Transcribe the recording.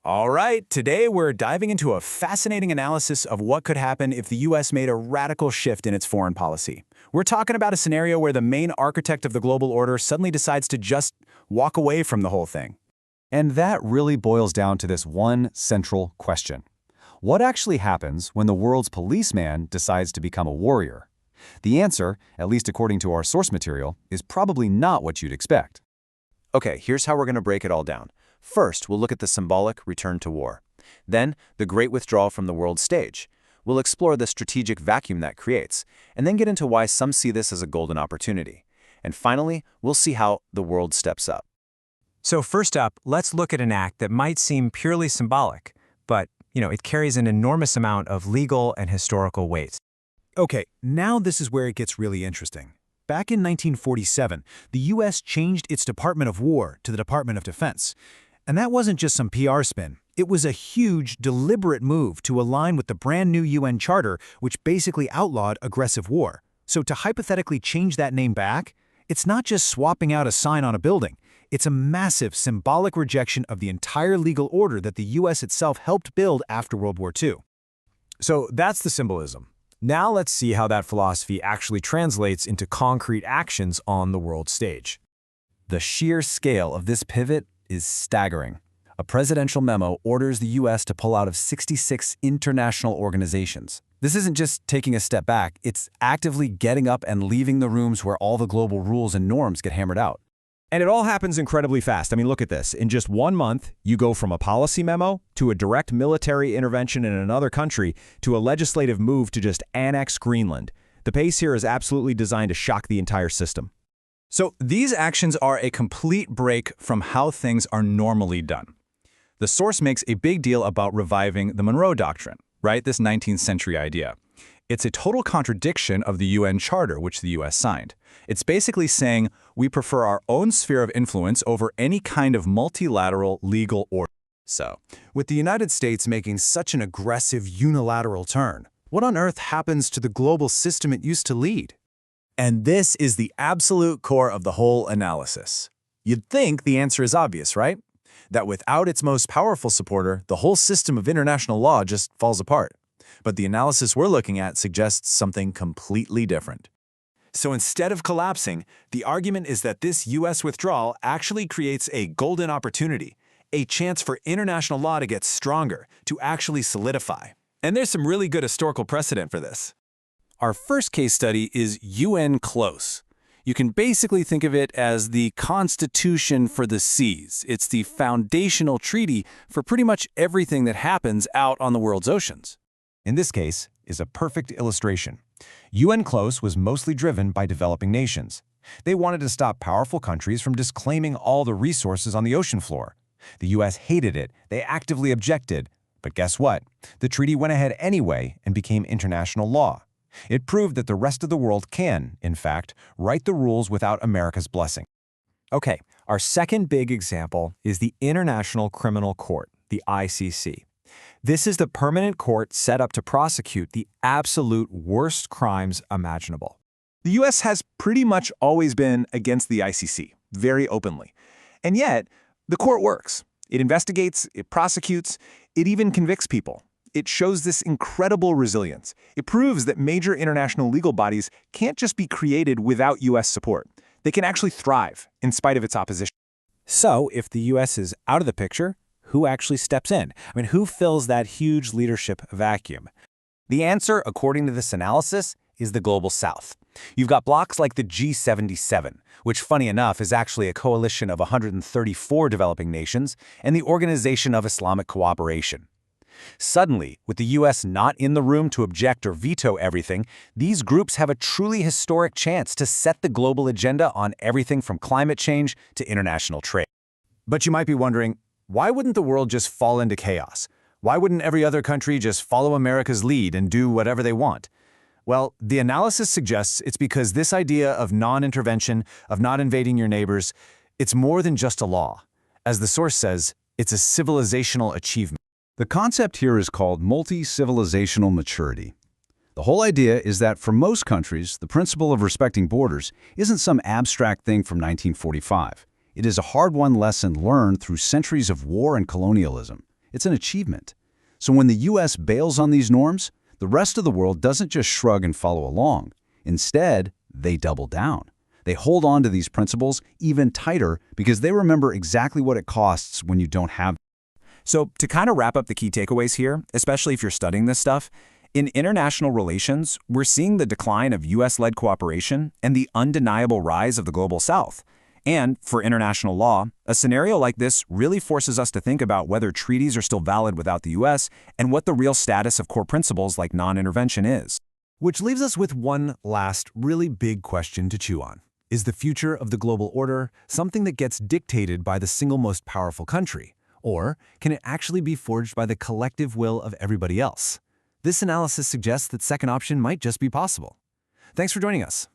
All right, today we're diving into a fascinating analysis of what could happen if the U.S. made a radical shift in its foreign policy. We're talking about a scenario where the main architect of the global order suddenly decides to just walk away from the whole thing. And that really boils down to this one central question. What actually happens when the world's policeman decides to become a warrior? The answer, at least according to our source material, is probably not what you'd expect. Okay, here's how we're going to break it all down. First, we'll look at the symbolic return to war. Then, the great withdrawal from the world stage. We'll explore the strategic vacuum that creates, and then get into why some see this as a golden opportunity. And finally, we'll see how the world steps up. So first up, let's look at an act that might seem purely symbolic, but, it carries an enormous amount of legal and historical weight. Okay, now this is where it gets really interesting. Back in 1947, the U.S. changed its Department of War to the Department of Defense. And that wasn't just some PR spin. It was a huge, deliberate move to align with the brand new UN Charter, which basically outlawed aggressive war. So to hypothetically change that name back, it's not just swapping out a sign on a building. It's a massive symbolic rejection of the entire legal order that the U.S. itself helped build after World War II. So that's the symbolism. Now let's see how that philosophy actually translates into concrete actions on the world stage. The sheer scale of this pivot is staggering. A presidential memo orders the U.S. to pull out of 66 international organizations. This isn't just taking a step back, it's actively getting up and leaving the rooms where all the global rules and norms get hammered out. And it all happens incredibly fast. I mean, look at this. In just 1 month, you go from a policy memo to a direct military intervention in another country to a legislative move to just annex Greenland. The pace here is absolutely designed to shock the entire system. So these actions are a complete break from how things are normally done. The source makes a big deal about reviving the Monroe Doctrine, right? This 19th century idea. It's a total contradiction of the UN Charter, which the U.S. signed. It's basically saying we prefer our own sphere of influence over any kind of multilateral legal order. So, with the United States making such an aggressive unilateral turn, what on earth happens to the global system it used to lead? And this is the absolute core of the whole analysis. You'd think the answer is obvious, right? That without its most powerful supporter, the whole system of international law just falls apart. But the analysis we're looking at suggests something completely different. So instead of collapsing, the argument is that this U.S. withdrawal actually creates a golden opportunity, a chance for international law to get stronger, to actually solidify. And there's some really good historical precedent for this. Our first case study is UN Close. You can basically think of it as the Constitution for the seas. It's the foundational treaty for pretty much everything that happens out on the world's oceans. In this case is a perfect illustration. UN Close was mostly driven by developing nations. They wanted to stop powerful countries from disclaiming all the resources on the ocean floor. The U.S. hated it. They actively objected. But guess what? The treaty went ahead anyway and became international law. It proved that the rest of the world can, in fact, write the rules without America's blessing. Okay, our second big example is the International Criminal Court, the ICC. This is the permanent court set up to prosecute the absolute worst crimes imaginable. The U.S. has pretty much always been against the ICC, very openly. And yet, the court works. It investigates, it prosecutes, it even convicts people. It shows this incredible resilience. It proves that major international legal bodies can't just be created without U.S. support. They can actually thrive in spite of its opposition. So, if the U.S. is out of the picture, who actually steps in? I mean, who fills that huge leadership vacuum? The answer, according to this analysis, is the Global South. You've got blocs like the G77, which, funny enough, is actually a coalition of 134 developing nations, and the Organization of Islamic Cooperation. Suddenly, with the U.S. not in the room to object or veto everything, these groups have a truly historic chance to set the global agenda on everything from climate change to international trade. But you might be wondering, why wouldn't the world just fall into chaos? Why wouldn't every other country just follow America's lead and do whatever they want? Well, the analysis suggests it's because this idea of non-intervention, of not invading your neighbors, it's more than just a law. As the source says, it's a civilizational achievement. The concept here is called multi-civilizational maturity. The whole idea is that for most countries, the principle of respecting borders isn't some abstract thing from 1945. It is a hard-won lesson learned through centuries of war and colonialism. It's an achievement. So when the U.S. bails on these norms, the rest of the world doesn't just shrug and follow along. Instead, they double down. They hold on to these principles even tighter because they remember exactly what it costs when you don't have. So to kind of wrap up the key takeaways here, especially if you're studying this stuff, in international relations, we're seeing the decline of U.S.-led cooperation and the undeniable rise of the Global South. And for international law, a scenario like this really forces us to think about whether treaties are still valid without the U.S. and what the real status of core principles like non-intervention is. Which leaves us with one last really big question to chew on. Is the future of the global order something that gets dictated by the single most powerful country? Or can it actually be forged by the collective will of everybody else? This analysis suggests that second option might just be possible. Thanks for joining us.